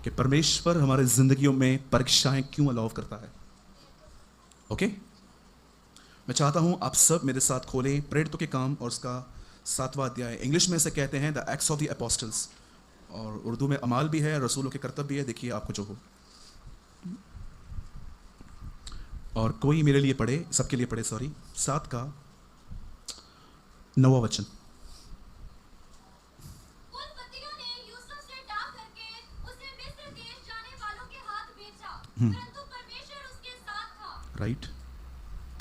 कि परमेश्वर हमारे जिंदगियों में परीक्षाएं क्यों अलाउ करता है। ओके, मैं चाहता हूं आप सब मेरे साथ खोलें प्रेरितों के काम और उसका 7वां अध्याय। इंग्लिश में इसे कहते हैं the acts of the apostles, और उर्दू में अमाल भी है, रसूलों के कर्तव्य भी है। देखिए आपको जो हो, और कोई मेरे लिए पढ़े, सबके लिए पढ़े, सॉरी, 7 का 9वां वचन। परंतु परमेश्वर उसके साथ था। राइट,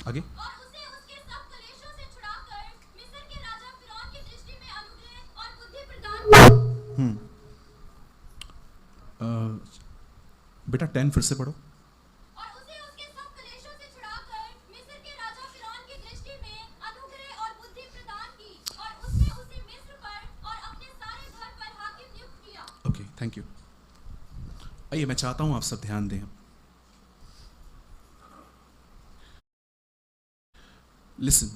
आगे। और उसे उसके सब क्लेशों से छुड़ाकर मिस्र के राजा फिरौन की दृष्टि में अनुग्रह और बुद्धि प्रदान की। बेटा 10 फिर से पढ़ो। और उसे उसके सब क्लेशों से छुड़ाकर मिस्र के राजा फिरौन की दृष्टि में अनुग्रह और बुद्धि प्रदान की, और उसने उसे मिस्र पर और अपने सारे घर पर हाकिम नियुक्त किया। Okay, thank you. आइए, मैं चाहता हूं आप सब ध्यान दें। लिसन,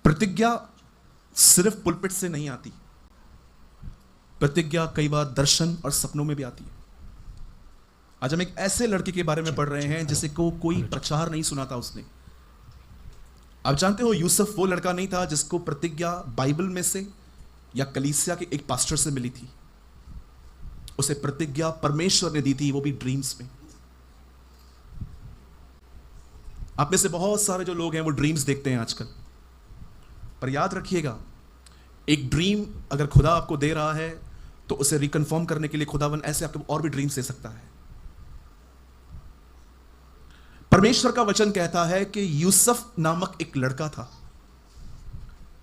प्रतिज्ञा सिर्फ पुलपिट से नहीं आती। प्रतिज्ञा कई बार दर्शन और सपनों में भी आती है। आज हम एक ऐसे लड़के के बारे में पढ़ रहे हैं जिसे को कोई प्रचार नहीं सुना था उसने। आप जानते हो, यूसुफ वो लड़का नहीं था जिसको प्रतिज्ञा बाइबल में से या कलीसिया के एक पास्टर से मिली थी। उसे प्रतिज्ञा परमेश्वर ने दी थी, वो भी ड्रीम्स में। आप में से बहुत सारे जो लोग हैं वो ड्रीम्स देखते हैं आजकल, पर याद रखिएगा, एक ड्रीम अगर खुदा आपको दे रहा है तो उसे रिकन्फर्म करने के लिए खुदावन ऐसे आपको और भी ड्रीम्स दे सकता है। परमेश्वर का वचन कहता है कि यूसुफ नामक एक लड़का था।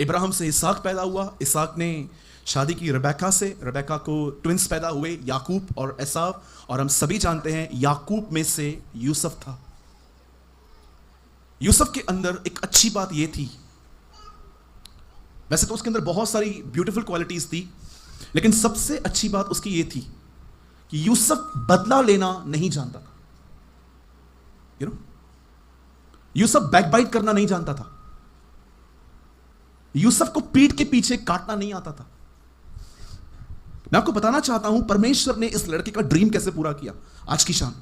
इब्राहिम से इसहाक पैदा हुआ, इसहाक ने शादी की रेबेका से, रेबेका को ट्विंस पैदा हुए, याकूब और एसाव, और हम सभी जानते हैं याकूब में से यूसुफ था। यूसुफ के अंदर एक अच्छी बात यह थी, वैसे तो उसके अंदर बहुत सारी ब्यूटीफुल क्वालिटीज थी, लेकिन सबसे अच्छी बात उसकी यह थी कि यूसुफ बदला लेना नहीं जानता था। यूसुफ बैकबाइट करना नहीं जानता था। यूसुफ को पीठ के पीछे काटना नहीं आता था। मैं आपको बताना चाहता हूं परमेश्वर ने इस लड़के का ड्रीम कैसे पूरा किया। आज की शाम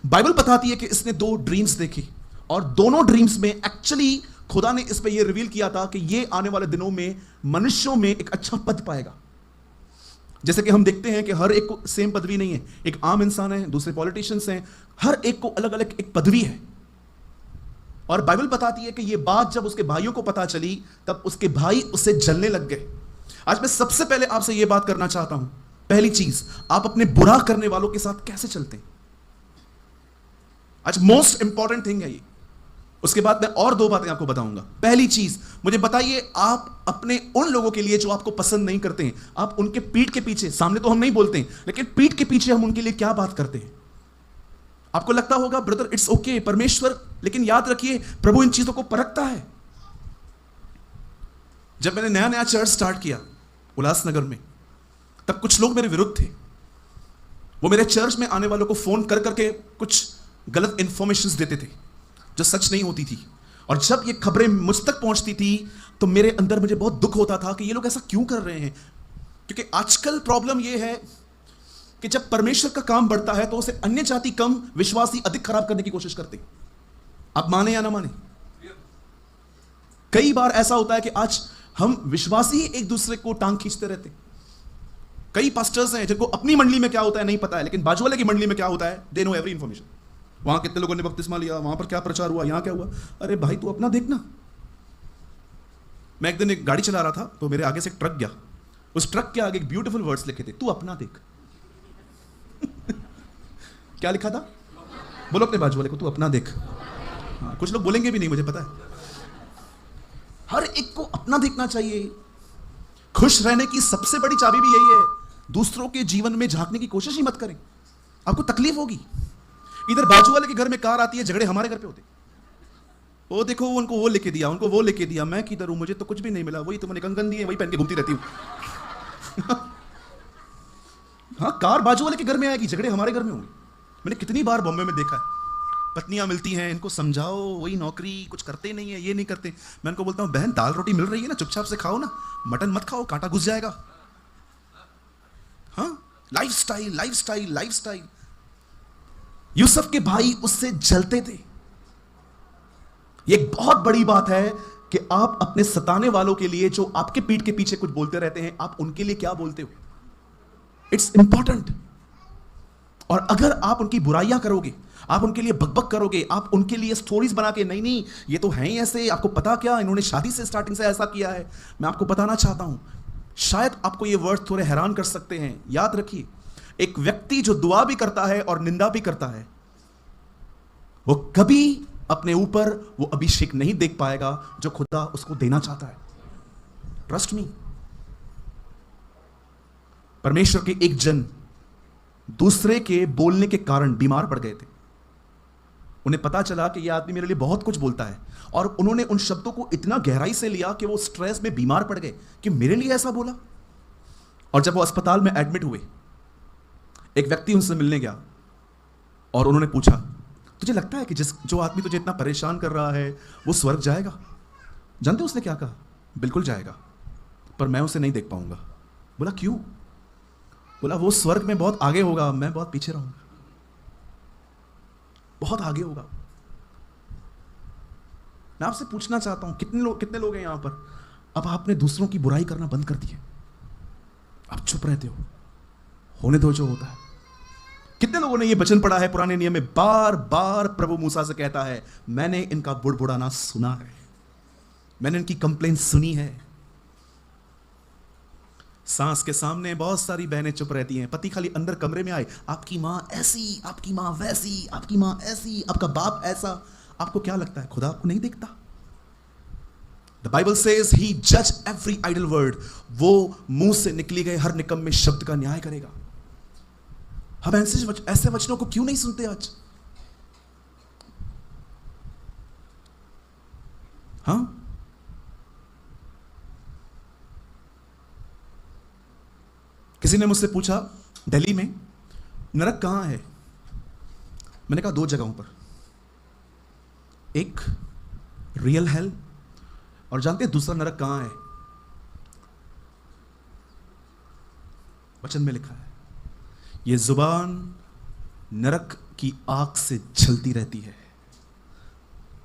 बाइबल बताती है कि इसने 2 ड्रीम्स देखे, और दोनों ड्रीम्स में एक्चुअली खुदा ने इस पे ये रिवील किया था कि ये आने वाले दिनों में मनुष्यों में एक अच्छा पद पाएगा। जैसे कि हम देखते हैं कि हर एक को सेम पदवी नहीं है। एक आम इंसान है, दूसरे पॉलिटिशियंस हैं, हर एक को अलग अलग एक पदवी है। और बाइबल बताती है कि ये बात जब उसके भाइयों को पता चली तब उसके भाई उससे जलने लग गए। आज मैं सबसे पहले आपसे यह बात करना चाहता हूं, पहली चीज, आप अपने बुरा करने वालों के साथ कैसे चलते हैं। आज मोस्ट इंपॉर्टेंट थिंग है ये। उसके बाद मैं और 2 बातें आपको बताऊंगा। पहली चीज, मुझे बताइए, आप अपने उन लोगों के लिए जो आपको पसंद नहीं करते हैं, आप उनके पीठ के पीछे, सामने तो हम नहीं बोलते हैं, लेकिन पीठ के पीछे हम उनके लिए क्या बात करते हैं। आपको लगता होगा ब्रदर इट्स ओके, परमेश्वर, लेकिन याद रखिए प्रभु इन चीजों को परखता है। जब मैंने नया नया चर्च स्टार्ट किया उल्लासनगर में, तब कुछ लोग मेरे विरुद्ध थे। वो मेरे चर्च में आने वालों को फोन कर करके कुछ गलत इंफॉर्मेशंस देते थे जो सच नहीं होती थी। और जब ये खबरें मुझ तक पहुंचती थी तो मेरे अंदर मुझे बहुत दुख होता था कि ये लोग ऐसा क्यों कर रहे हैं। क्योंकि आजकल प्रॉब्लम ये है कि जब परमेश्वर का काम बढ़ता है तो उसे अन्य जाति कम, विश्वासी अधिक खराब करने की कोशिश करते। आप माने या ना माने, कई बार ऐसा होता है कि आज हम विश्वासी एक दूसरे को टांग खींचते रहते। कई पास्टर्स हैं जिनको अपनी मंडली में क्या होता है नहीं पता है, लेकिन बाजू वाले की मंडली में क्या होता है दे नो एवरी इंफॉर्मेशन। वहां कितने लोगों ने बपतिस्मा लिया, वहां पर क्या प्रचार हुआ, यहां क्या हुआ। अरे भाई तू अपना देखना। मैं एक दिन एक गाड़ी चला रहा था तो मेरे आगे से एक ट्रक गया, उस ट्रक के आगे एक ब्यूटीफुल वर्ड्स लिखे थे, तू अपना देख। क्या लिखा था? बोलो अपने बाजू वाले को, तू अपना देख। हाँ, कुछ लोग बोलेंगे भी नहीं, मुझे पता है। हर एक को अपना देखना चाहिए। खुश रहने की सबसे बड़ी चाबी भी यही है, दूसरों के जीवन में झांकने की कोशिश ही मत करें, आपको तकलीफ होगी। इधर बाजू वाले के घर में कार आती है, झगड़े हमारे घर पे होते। वो देखो उनको वो लेके दिया, उनको वो लेके दिया, मैं किधर हूं, मुझे तो कुछ भी नहीं मिला, वही तो मैंने कंगन दी है, वही पहन के घूमती रहती हूं। हाँ, कार बाजू वाले के घर में आएगी, झगड़े हमारे घर में होंगे। मैंने कितनी बार बॉम्बे में देखा है, पत्नियां मिलती हैं, इनको समझाओ, वही नौकरी, कुछ करते नहीं है, ये नहीं करते। मैं इनको बोलता हूं बहन दाल रोटी मिल रही है ना, चुपचाप से खाओ ना, मटन मत खाओ, कांटा घुस जाएगा। हाँ, लाइफस्टाइल, लाइफस्टाइल, लाइफस्टाइल। यूसुफ के भाई उससे जलते थे। ये एक बहुत बड़ी बात है कि आप अपने सताने वालों के लिए, जो आपके पीठ के पीछे कुछ बोलते रहते हैं, आप उनके लिए क्या बोलते हो। It's important. और अगर आप उनकी बुराइयां करोगे, आप उनके लिए बकबक करोगे, आप उनके लिए स्टोरीज बना के, नहीं नहीं ये तो हैं ही ऐसे, आपको पता क्या, इन्होंने शादी से स्टार्टिंग से ऐसा किया है, मैं आपको बताना चाहता हूं, शायद आपको ये वर्ड थोड़े हैरान कर सकते हैं। याद रखिए, एक व्यक्ति जो दुआ भी करता है और निंदा भी करता है, वो कभी अपने ऊपर वो अभिषेक नहीं देख पाएगा जो खुदा उसको देना चाहता है। Trust me. परमेश्वर के एक जन दूसरे के बोलने के कारण बीमार पड़ गए थे। उन्हें पता चला कि यह आदमी मेरे लिए बहुत कुछ बोलता है, और उन्होंने उन शब्दों को इतना गहराई से लिया कि वो स्ट्रेस में बीमार पड़ गए कि मेरे लिए ऐसा बोला। और जब वो अस्पताल में एडमिट हुए, एक व्यक्ति उनसे मिलने गया और उन्होंने पूछा, तुझे लगता है कि जो आदमी तुझे इतना परेशान कर रहा है वो स्वर्ग जाएगा? जानते हो उसने क्या कहा? बिल्कुल जाएगा, पर मैं उसे नहीं देख पाऊंगा। बोला क्यों? बोला वो स्वर्ग में बहुत आगे होगा, मैं बहुत पीछे रहूंगा, बहुत आगे होगा। मैं आपसे पूछना चाहता हूं, कितने लोग हैं यहां पर, अब आपने दूसरों की बुराई करना बंद कर दिया, आप चुप रहते हो, होने दो जो होता है। कितने लोगों ने यह वचन पढ़ा है पुराने नियम में, बार बार प्रभु मूसा से कहता है, मैंने इनका बुड़बुड़ाना सुना है, मैंने इनकी कंप्लेंट सुनी है। सास के सामने बहुत सारी बहनें चुप रहती हैं, पति खाली अंदर कमरे में आए, आपकी मां ऐसी, आपकी मां वैसी, आपकी मां ऐसी, आपका बाप ऐसा। आपको क्या लगता है खुदा आपको नहीं देखता? द बाइबल सेज ही जज एवरी आइडल वर्ड। वो मुंह से निकली गए हर निकम्मे शब्द का न्याय करेगा। हम ऐसे वचनों को क्यों नहीं सुनते आज? हाँ, किसी ने मुझसे पूछा दिल्ली में नरक कहां है? मैंने कहा 2 जगहों पर, एक रियल हेल, और जानते हैं दूसरा नरक कहां है? वचन में लिखा है, ये जुबान नरक की आग से जलती रहती है।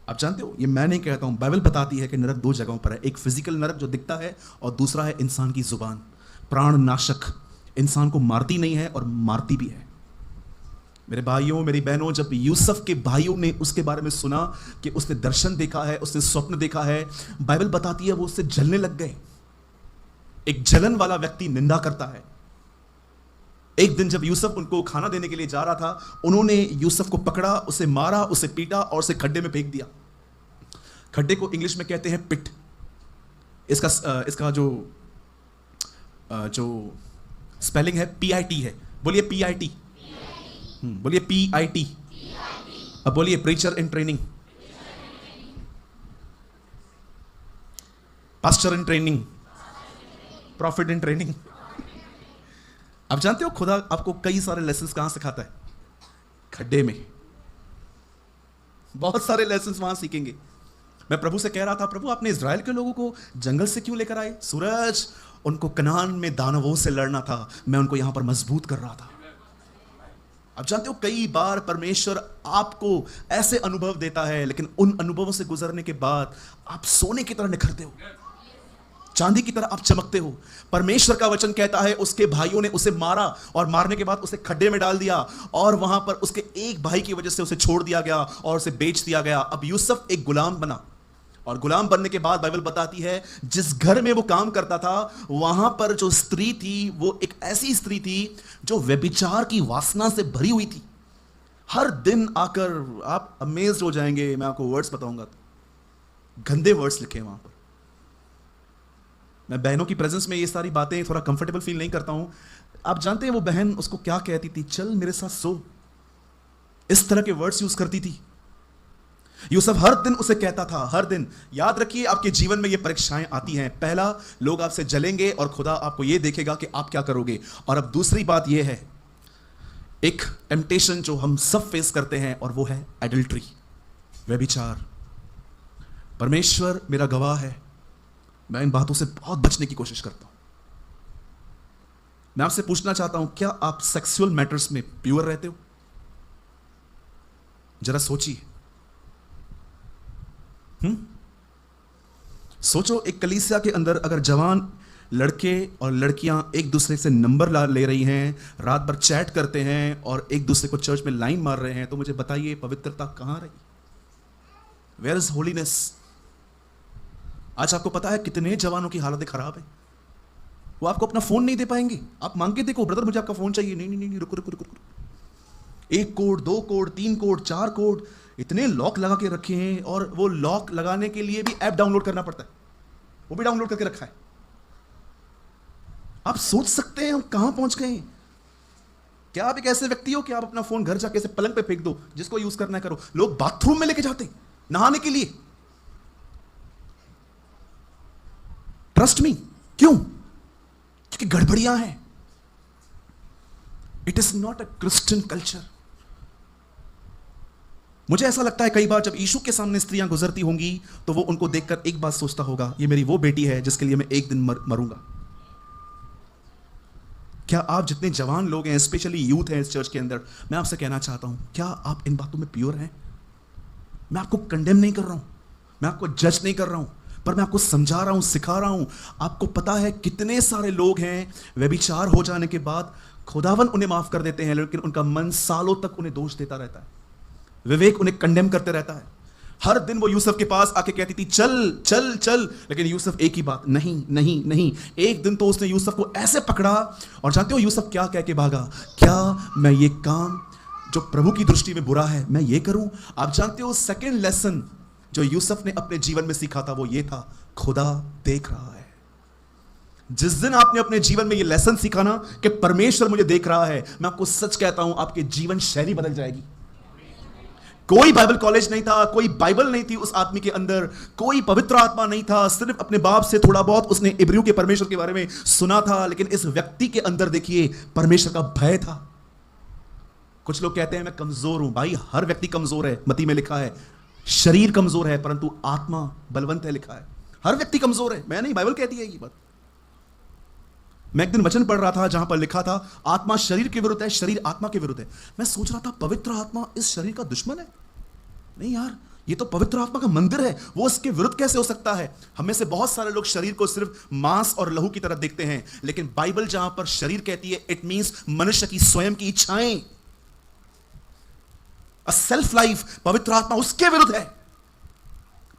आप जानते हो, ये मैं नहीं कहता हूं, बाइबल बताती है कि नरक 2 जगहों पर है। एक फिजिकल नरक जो दिखता है, और दूसरा है इंसान की जुबान, प्राण नाशक, इंसान को मारती नहीं है और मारती भी है। मेरे भाइयों, मेरी बहनों, जब यूसुफ के भाइयों ने उसके बारे में सुना कि उसने दर्शन देखा है, उसने स्वप्न देखा है, बाइबल बताती है वो उससे जलने लग गए। एक जलन वाला व्यक्ति निंदा करता है। एक दिन जब यूसुफ उनको खाना देने के लिए जा रहा था, उन्होंने यूसुफ को पकड़ा, उसे मारा, उसे पीटा और उसे खड्डे में फेंक दिया। खड्डे को इंग्लिश में कहते हैं पिट। इसका जो स्पेलिंग है PIT है। बोलिए PIT। बोलिए PIT। अब बोलिए preacher in training, pastor in training, profit in training. आप जानते हो खुदा आपको कई सारे लेसन्स कहां सिखाता है? खड्डे में। बहुत सारे लेसन्स वहां सीखेंगे। मैं प्रभु से कह रहा था, प्रभु आपने इजराइल के लोगों को जंगल से क्यों लेकर आए? सूरज, उनको कनान में दानवों से लड़ना था, मैं उनको यहां पर मजबूत कर रहा था। आप जानते हो कई बार परमेश्वर आपको ऐसे अनुभव देता है, लेकिन उन अनुभवों से गुजरने के बाद आप सोने की तरह निखरते हो, चांदी की तरह आप चमकते हो। परमेश्वर का वचन कहता है उसके भाइयों ने उसे मारा, और मारने के बाद उसे खड्डे में डाल दिया, और वहां पर उसके एक भाई की वजह से उसे छोड़ दिया गया और उसे बेच दिया गया। अब यूसुफ एक गुलाम बना, और गुलाम बनने के बाद बाइबल बताती है जिस घर में वो काम करता था, वहां पर जो स्त्री थी वो एक ऐसी स्त्री थी जो व्यभिचार की वासना से भरी हुई थी। हर दिन आकर, आप अमेज्ड हो जाएंगे, मैं आपको वर्ड्स बताऊंगा, गंदे वर्ड्स लिखे वहां पर। मैं बहनों की प्रेजेंस में ये सारी बातें थोड़ा कंफर्टेबल फील नहीं करता हूं। आप जानते हैं वो बहन उसको क्या कहती थी? चल मेरे साथ सो। इस तरह के वर्ड्स यूज करती थी। यूसुफ हर दिन उसे कहता था, हर दिन। याद रखिए, आपके जीवन में ये परीक्षाएं आती हैं। पहला, लोग आपसे जलेंगे और खुदा आपको ये देखेगा कि आप क्या करोगे। और अब दूसरी बात ये है, एक टेम्पटेशन जो हम सब फेस करते हैं, और वो है एडल्ट्री, व्यभिचार। परमेश्वर मेरा गवाह है, मैं इन बातों से बहुत बचने की कोशिश करता हूं। मैं आपसे पूछना चाहता हूं, क्या आप सेक्सुअल मैटर्स में प्योर रहते हो? जरा सोचिए। सोचो, एक कलीसिया के अंदर अगर जवान लड़के और लड़कियां एक दूसरे से नंबर ले रही हैं, रात भर चैट करते हैं और एक दूसरे को चर्च में लाइन मार रहे हैं, तो मुझे बताइए पवित्रता कहां रही? Where is holiness? आज आपको पता है कितने जवानों की हालतें खराब है। वो आपको अपना फोन नहीं दे पाएंगे। आप मांग के देखो, ब्रदर मुझे आपका फोन चाहिए। नहीं नहीं नहीं, रुको रुको रुको रुको। 1 कोड 2 कोड 3 कोड 4 कोड, इतने लॉक लगा के रखे हैं, और वो लॉक लगाने के लिए भी ऐप डाउनलोड करना पड़ता है। वो भी डाउनलोड करके रखा है। आप सोच सकते हैं हम कहां पहुंच गए हैं। क्या आप एक ऐसे व्यक्ति हो कि आप अपना फोन घर जाके ऐसे पलंग पे फेंक दो, जिसको यूज करना है करो? लोग बाथरूम में लेके जाते नहाने के लिए। Trust me. क्यों? क्योंकि गड़बड़ियां हैं। It is not a Christian culture. मुझे ऐसा लगता है कई बार जब यीशु के सामने स्त्रियां गुजरती होंगी, तो वो उनको देखकर एक बात सोचता होगा, ये मेरी वो बेटी है जिसके लिए मैं एक दिन मरूंगा। क्या आप जितने जवान लोग हैं, स्पेशली यूथ हैं इस चर्च के अंदर, मैं आपसे कहना चाहता हूं, क्या आप इन बातों में प्योर हैं? मैं आपको कंडेम नहीं कर रहा हूं, मैं आपको जज नहीं कर रहा हूं, पर मैं आपको समझा रहा हूं, सिखा रहा हूं। आपको पता है कितने सारे लोग हैं व्यभिचार हो जाने के बाद खुदावन उन्हें माफ कर देते हैं, लेकिन उनका मन सालों तक उन्हें दोष देता रहता है। विवेक उन्हें कंडेम करते रहता है। हर दिन वो यूसुफ के पास आके कहती थी चल चल चल, लेकिन यूसुफ एक ही बात, नहीं नहीं नहीं। एक दिन तो उसने यूसुफ को ऐसे पकड़ा, और जानते हो यूसुफ क्या कह के भागा? क्या मैं ये काम जो प्रभु की दृष्टि में बुरा है मैं ये करूं? आप जानते हो सेकंड लेसन जो यूसुफ ने अपने जीवन में सीखा था वो ये था, खुदा देख रहा है। जिस दिन आपने अपने जीवन में ये लेसन सीखा ना कि परमेश्वर मुझे देख रहा है, मैं आपको सच कहता हूं आपके जीवन शैली बदल जाएगी। कोई बाइबल कॉलेज नहीं था, कोई बाइबल नहीं थी उस आदमी के अंदर, कोई पवित्र आत्मा नहीं था, सिर्फ अपने बाप से थोड़ा बहुत उसने इब्रियों के परमेश्वर के बारे में सुना था, लेकिन इस व्यक्ति के अंदर देखिए परमेश्वर का भय था। कुछ लोग कहते हैं मैं कमजोर हूं। भाई हर व्यक्ति कमजोर है, मती में लिखा है शरीर कमजोर है परंतु आत्मा बलवंत है, लिखा है। हर व्यक्ति कमजोर है, मैं नहीं, बाइबल कहती है ये बात। मैं एक दिन वचन पढ़ रहा था जहां पर लिखा था आत्मा शरीर के विरुद्ध है, शरीर आत्मा के विरुद्ध है। मैं सोच रहा था पवित्र आत्मा इस शरीर का दुश्मन है? नहीं यार, ये तो पवित्र आत्मा का मंदिर है, वो इसके विरुद्ध कैसे हो सकता है? हमें से बहुत सारे लोग शरीर को सिर्फ मांस और लहू की तरह देखते हैं, लेकिन बाइबल जहां पर शरीर कहती है इट मींस मनुष्य की स्वयं की इच्छाएं, अ सेल्फ लाइफ। पवित्र आत्मा उसके विरुद्ध है।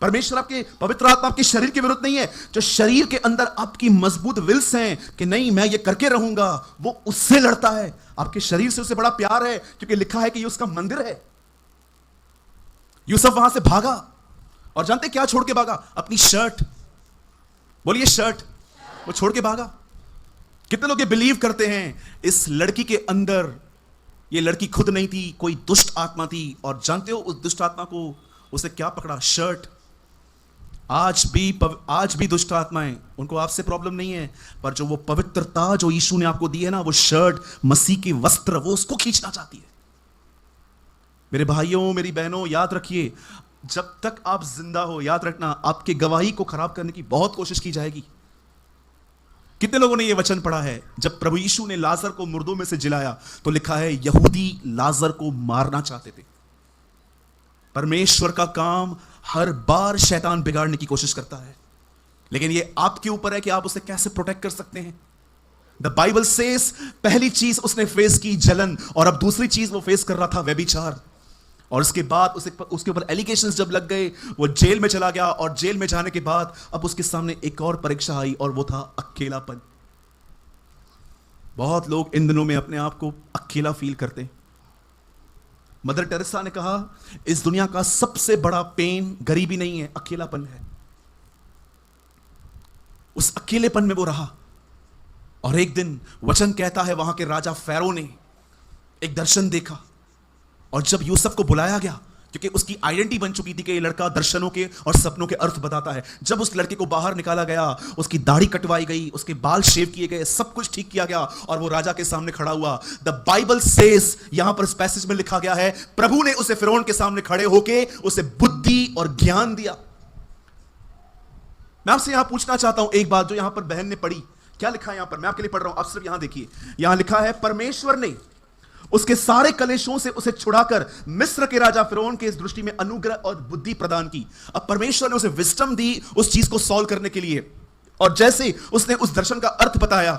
परमेश्वर आपके, पवित्र आत्मा आपके शरीर के विरुद्ध नहीं है। जो शरीर के अंदर आपकी मजबूत विल्स हैं कि नहीं मैं ये करके रहूंगा, वो उससे लड़ता है। आपके शरीर से उससे बड़ा प्यार है, क्योंकि लिखा है कि ये उसका मंदिर है। यूसुफ वहां से भागा, और जानते क्या छोड़ के भागा? अपनी शर्ट। बोलिए शर्ट। वो छोड़ के भागा। कितने लोग ये बिलीव करते हैं इस लड़की के अंदर, ये लड़की खुद नहीं थी, कोई दुष्ट आत्मा थी। और जानते हो उस दुष्ट आत्मा को उसे क्या पकड़ा? शर्ट। आज भी दुष्ट आत्माएं, उनको आपसे प्रॉब्लम नहीं है, पर जो वो पवित्रता जो यीशु ने आपको दी है ना, वो शर्ट, मसीह के वस्त्र, वो उसको खींचना चाहती है। मेरे भाइयों मेरी बहनों, याद रखिए, जब तक आप जिंदा हो, याद रखना आपकी गवाही को खराब करने की बहुत कोशिश की जाएगी। कितने लोगों ने यह वचन पढ़ा है? जब प्रभु यीशु ने लाजर को मुर्दों में से जिलाया तो लिखा है यहूदी लाजर को मारना चाहते थे। परमेश्वर का काम हर बार शैतान बिगाड़ने की कोशिश करता है, लेकिन यह आपके ऊपर है कि आप उसे कैसे प्रोटेक्ट कर सकते हैं। द बाइबल सेज पहली चीज उसने फेस की जलन, और अब दूसरी चीज वो फेस कर रहा था व्यभिचार। और उसके बाद उसके ऊपर एलिगेशंस जब लग गए, वो जेल में चला गया, और जेल में जाने के बाद अब उसके सामने एक और परीक्षा आई, और वो था अकेलापन। बहुत लोग इन दिनों में अपने आप को अकेला फील करते हैं। मदर टेरेसा ने कहा इस दुनिया का सबसे बड़ा पेन गरीबी नहीं है, अकेलापन है। उस अकेलेपन में वो रहा, और एक दिन वचन कहता है वहां के राजा फैरो ने एक दर्शन देखा, और जब यूसुफ को बुलाया गया, क्योंकि उसकी आइडेंटिटी बन चुकी थी कि ये लड़का दर्शनों के और सपनों के अर्थ बताता है। जब उस लड़के को बाहर निकाला गया, उसकी दाढ़ी कटवाई गई, उसके बाल शेव किए गए, सब कुछ ठीक किया गया, और वो राजा के सामने खड़ा हुआ। द बाइबल सेज, यहां पर इस पैसेज में लिखा गया है, प्रभु ने उसे फिरौन के सामने खड़े होके उसे बुद्धि और ज्ञान दिया। मैं आपसे यहां पूछना चाहता हूं एक बात जो यहां पर बहन ने पढ़ी, क्या लिखा है यहां पर, मैं आपके लिए पढ़ रहा हूं, आप सिर्फ यहां देखिए। यहां लिखा है, परमेश्वर ने उसके सारे कलेशों से उसे छुड़ाकर मिस्र के राजा फिरौन के इस दृष्टि में अनुग्रह और बुद्धि प्रदान की। अब परमेश्वर ने उसे विजडम दी उस चीज को सॉल्व करने के लिए, और जैसे उसने उस दर्शन का अर्थ बताया,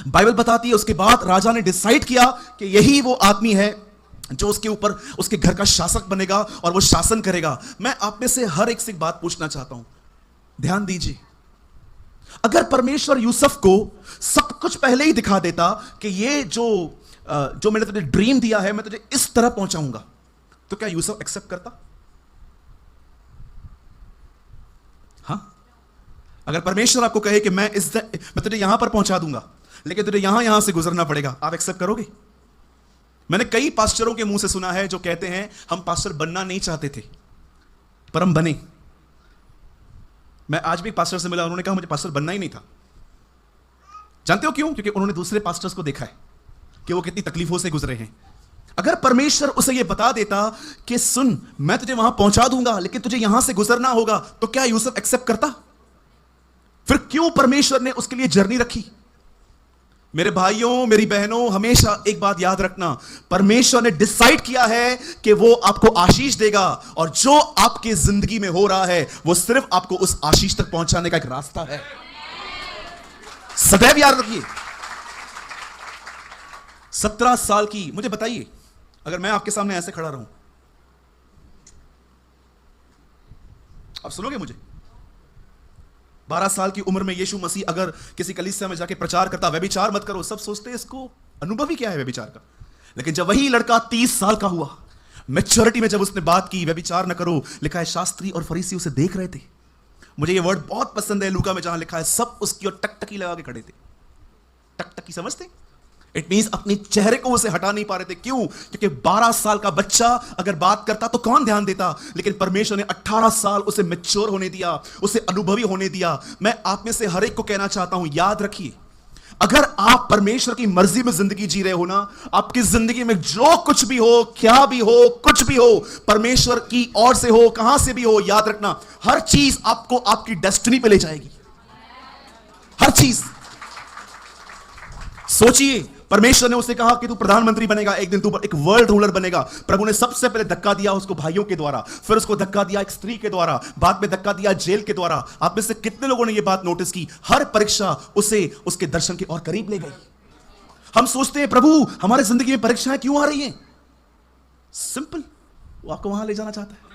बाइबल बताती है उसके बाद राजा ने डिसाइड किया कि यही वो आदमी है जो उसके ऊपर उसके घर का शासक बनेगा और वो शासन करेगा। मैं आप में से हर एक से एक बात पूछना चाहता हूं, ध्यान दीजिए। अगर परमेश्वर यूसुफ को सब कुछ पहले ही दिखा देता कि ये जो मैंने तुझे ड्रीम दिया है, मैं तुझे इस तरह पहुंचाऊंगा, तो क्या यूसुफ एक्सेप्ट करता? हां, अगर परमेश्वर आपको कहे कि मैं तुझे यहां पर पहुंचा दूंगा, लेकिन तुझे यहां से गुजरना पड़ेगा, आप एक्सेप्ट करोगे? मैंने कई पास्टरों के मुंह से सुना है जो कहते हैं हम पास्टर बनना नहीं चाहते थे पर हम बने। मैं आज भी पास्टर से मिला, उन्होंने कहा मुझे पास्टर बनना ही नहीं था। जानते हो क्यों? क्योंकि उन्होंने दूसरे पास्टर्स को देखा है कि वो कितनी तकलीफों से गुजरे हैं। अगर परमेश्वर उसे यह बता देता कि सुन, मैं तुझे वहां पहुंचा दूंगा लेकिन तुझे यहां से गुजरना होगा, तो क्या यूसुफ एक्सेप्ट करता? फिर क्यों परमेश्वर ने उसके लिए जर्नी रखी? मेरे भाइयों, मेरी बहनों, हमेशा एक बात याद रखना, परमेश्वर ने डिसाइड किया है कि वो आपको आशीष देगा, और जो आपकी जिंदगी में हो रहा है वो सिर्फ आपको उस आशीष तक पहुंचाने का एक रास्ता है। सदैव याद रखिए। 17 साल की, मुझे बताइए, अगर मैं आपके सामने ऐसे खड़ा रहूं, आप सुनोगे मुझे? 12 साल की उम्र में यीशु मसीह अगर किसी कलीसिया में जाके प्रचार करता, व्यभिचार मत करो, सब सोचते हैं इसको अनुभव ही क्या है व्यभिचार का। लेकिन जब वही लड़का 30 साल का हुआ, मैच्योरिटी में जब उसने बात की व्यभिचार न करो, लिखा है शास्त्री और फरीसी उसे देख रहे थे। मुझे ये वर्ड बहुत पसंद है लूका में, जहां लिखा है सब उसकी ओर टकटकी लगा के खड़े थे। टकटकी समझते? इट मींस अपने चेहरे को उसे हटा नहीं पा रहे थे। क्यों? क्योंकि 12 साल का बच्चा अगर बात करता तो कौन ध्यान देता, लेकिन परमेश्वर ने 18 साल उसे मैच्योर होने दिया, उसे अनुभवी होने दिया। मैं आप में से हर एक को कहना चाहता हूं, याद रखिए, अगर आप परमेश्वर की मर्जी में जिंदगी जी रहे हो ना, आपकी जिंदगी में जो कुछ भी हो, क्या भी हो, कुछ भी हो, परमेश्वर की ओर से हो, कहां से भी हो, याद रखना हर चीज आपको आपकी डेस्टिनी पे ले जाएगी। हर चीज। सोचिए, परमेश्वर ने उसे कहा कि तू प्रधानमंत्री बनेगा, एक दिन तू एक वर्ल्ड रूलर बनेगा। प्रभु ने सबसे पहले धक्का दिया उसको भाइयों के द्वारा, फिर उसको धक्का दिया एक स्त्री के द्वारा, बाद में धक्का दिया जेल के द्वारा। आप में से कितने लोगों ने यह बात नोटिस की? हर परीक्षा उसे उसके दर्शन के और करीब ले गई। हम सोचते हैं प्रभु हमारे जिंदगी में परीक्षाएं क्यों आ रही हैं? सिंपल, वो आपको वहां ले जाना चाहता है।